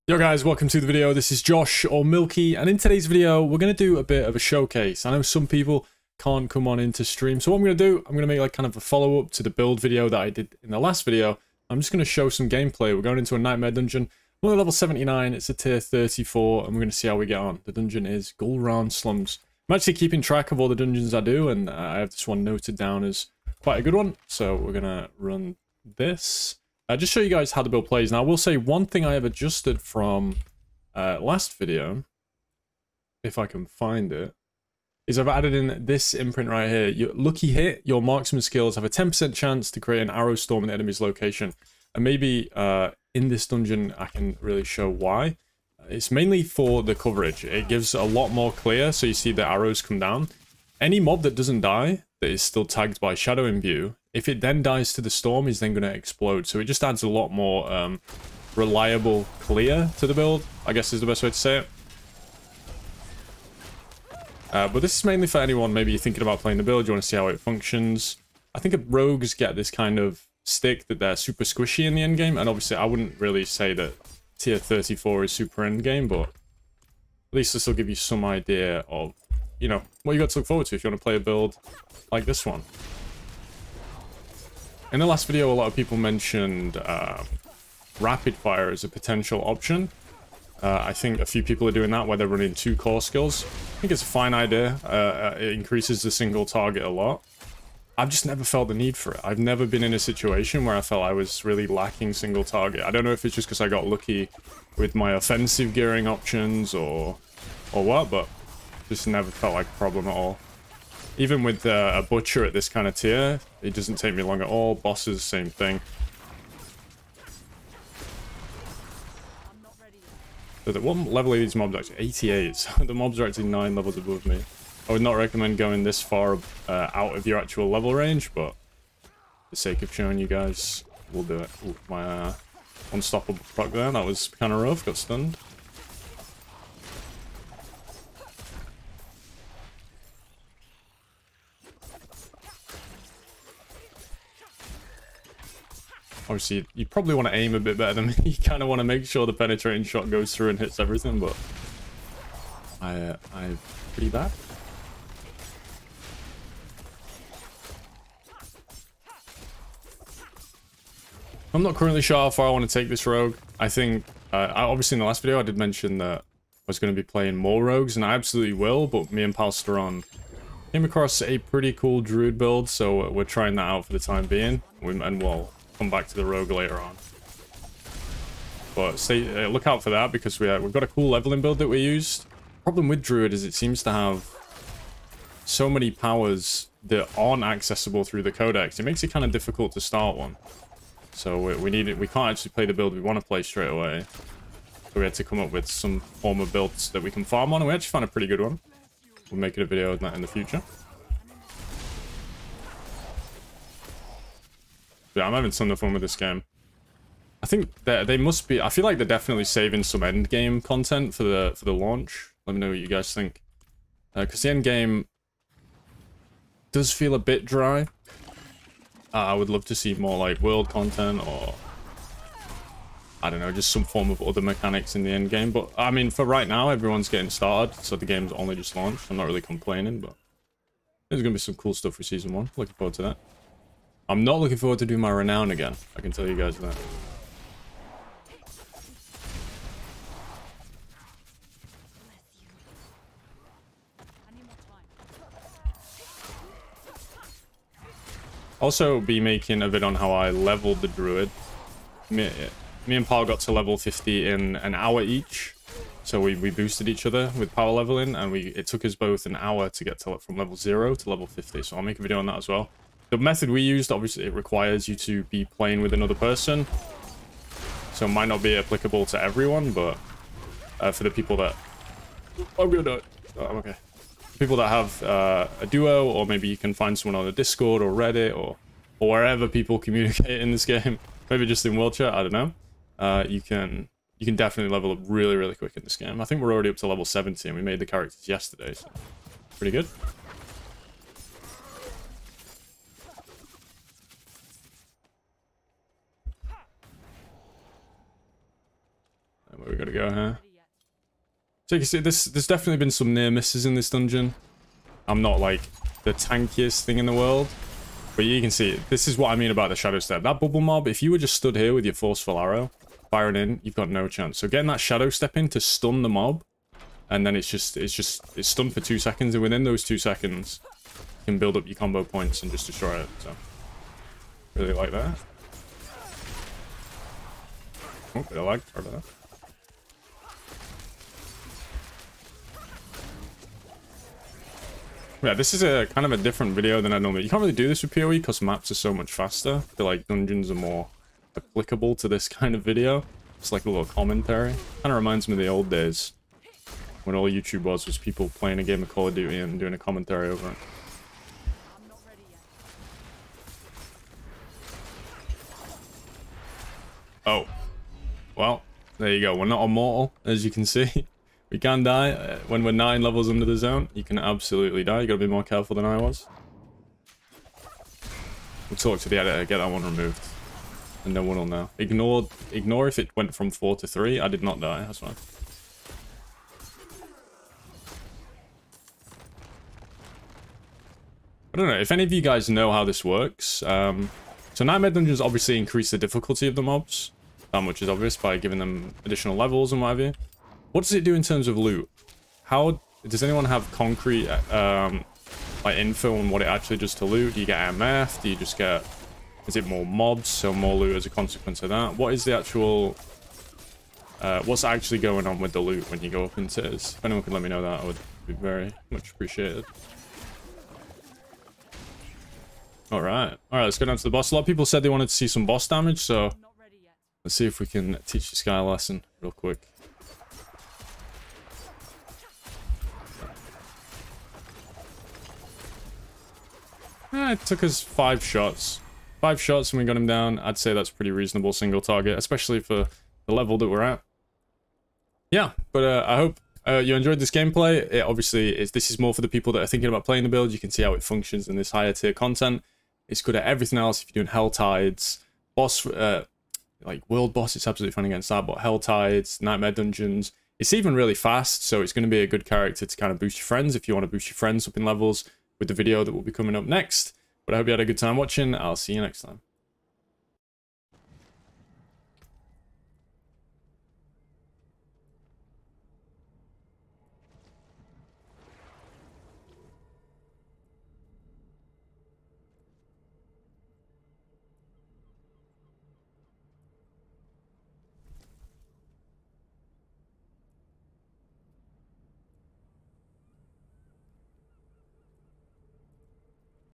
Yo guys, welcome to the video. This is Josh or Milky, and in today's video we're going to do a bit of a showcase. I know some people can't come on into stream, so what I'm going to do, I'm going to make like kind of a follow-up to the build video that I did in the last video. I'm just going to show some gameplay. We're going into a nightmare dungeon. We're on level 79, it's a tier 34, and we're going to see how we get on. The dungeon is Gulran Slums. I'm actually keeping track of all the dungeons I do, and I have this one noted down as quite a good one, so we're going to run this. Just show you guys how the build plays. Now, I will say one thing I have adjusted from last video, if I can find it, is I've added in this imprint right here. Your lucky hit, your marksman skills have a 10% chance to create an arrow storm in the enemy's location. And maybe in this dungeon, I can really show why. It's mainly for the coverage. It gives a lot more clear, so you see the arrows come down. Any mob that doesn't die, that is still tagged by Shadow Imbue, if it then dies to the storm, is then going to explode. So it just adds a lot more reliable clear to the build, I guess is the best way to say it. But this is mainly for anyone maybe thinking about playing the build, you want to see how it functions. I think rogues get this kind of stick that they're super squishy in the endgame, and obviously I wouldn't really say that tier 34 is super endgame, but at least this will give you some idea of, you know, what you got to look forward to if you want to play a build like this one. In the last video, a lot of people mentioned rapid fire as a potential option. I think a few people are doing that where they're running 2 core skills. I think it's a fine idea. It increases the single target a lot. I've just never felt the need for it. I've never been in a situation where I felt I was really lacking single target. I don't know if it's just because I got lucky with my offensive gearing options or what, but just never felt like a problem at all. Even with a butcher at this kind of tier, it doesn't take me long at all. Bosses, same thing. So what level are these mobs actually? 88. So the mobs are actually 9 levels above me. I would not recommend going this far out of your actual level range, but for the sake of showing you guys, we'll do it. Ooh, my unstoppable proc there, that was kind of rough, got stunned. Obviously, you probably want to aim a bit better than me. You kind of want to make sure the penetrating shot goes through and hits everything, but I'm pretty bad. I'm not currently sure how far I want to take this rogue. I think, obviously in the last video I did mention that I was going to be playing more rogues, and I absolutely will, but me and Palsteron came across a pretty cool druid build, so we're trying that out for the time being, and we'll come back to the rogue later on. But stay, look out for that, because we've got a cool leveling build that we used. Problem with druid is it seems to have so many powers that aren't accessible through the codex. It makes it kind of difficult to start one. So we can't actually play the build we want to play straight away. So we had to come up with some form of builds that we can farm on, and we actually found a pretty good one. We'll make it a video on that in the future. Yeah, I'm having some fun with this game. I think that they must be. I feel like they're definitely saving some end game content for the launch. Let me know what you guys think, because the end game does feel a bit dry. I would love to see more like world content, or I don't know, just some form of other mechanics in the end game. But I mean, for right now, everyone's getting started, so the game's only just launched. I'm not really complaining, but there's gonna be some cool stuff for season 1. Looking forward to that. I'm not looking forward to doing my renown again. I can tell you guys that. Also be making a vid on how I leveled the druid. Me and Paul got to level 50 in an hour each. So we boosted each other with power leveling, and it took us both an hour to get from level 0 to level 50. So I'll make a video on that as well. The method we used, obviously it requires you to be playing with another person. So it might not be applicable to everyone, but for the people that... I'm gonna do it. Oh, I'm okay. People that have a duo, or maybe you can find someone on the Discord or Reddit or wherever people communicate in this game, maybe just in world chat, I don't know. You can definitely level up really, really quick in this game. I think we're already up to level 70, and we made the characters yesterday, so pretty good. we're gonna go here. So you can see there's definitely been some near misses in this dungeon. I'm not like the tankiest thing in the world, but you can see this is what I mean about the shadow step. That bubble mob, if you were just stood here with your forceful arrow firing in, you've got no chance. So getting that shadow step in to stun the mob, and then it's stunned for 2 seconds, and within those 2 seconds you can build up your combo points and just destroy it. So really like that. Oh, bit of lag. Sorry about that. Yeah, this is a kind of a different video than I normally. You can't really do this with PoE because maps are so much faster. I feel like dungeons are more applicable to this kind of video. It's like a little commentary. Kind of reminds me of the old days when all YouTube was people playing a game of Call of Duty and doing a commentary over it. Oh, well, there you go. We're not immortal, as you can see. We can die. When we're 9 levels under the zone, you can absolutely die. You gotta be more careful than I was. We'll talk to the editor, get that one removed. And no one will know. Ignore if it went from 4 to 3. I did not die, that's fine. I don't know, if any of you guys know how this works. So Nightmare Dungeons obviously increase the difficulty of the mobs. Which is obvious by giving them additional levels and what have you. What does it do in terms of loot? How does anyone have concrete like info on what it actually does to loot? Do you get MF? Do you just get... Is it more mobs, so more loot as a consequence of that? What is the actual... what's actually going on with the loot when you go up in tiers? If anyone could let me know that, I would be very much appreciated. Alright, let's go down to the boss. A lot of people said they wanted to see some boss damage, so... Let's see if we can teach this guy a lesson real quick. It took us 5 shots. 5 shots and we got him down. I'd say that's pretty reasonable single target, especially for the level that we're at. Yeah, but I hope you enjoyed this gameplay. It obviously this is more for the people that are thinking about playing the build. You can see how it functions in this higher tier content. It's good at everything else. If you're doing Hell Tides, boss, like world boss, it's absolutely fun against that. But Hell Tides, Nightmare Dungeons, it's even really fast. So it's going to be a good character to kind of boost your friends if you want to boost your friends up in levels with the video that will be coming up next. But I hope you had a good time watching. I'll see you next time.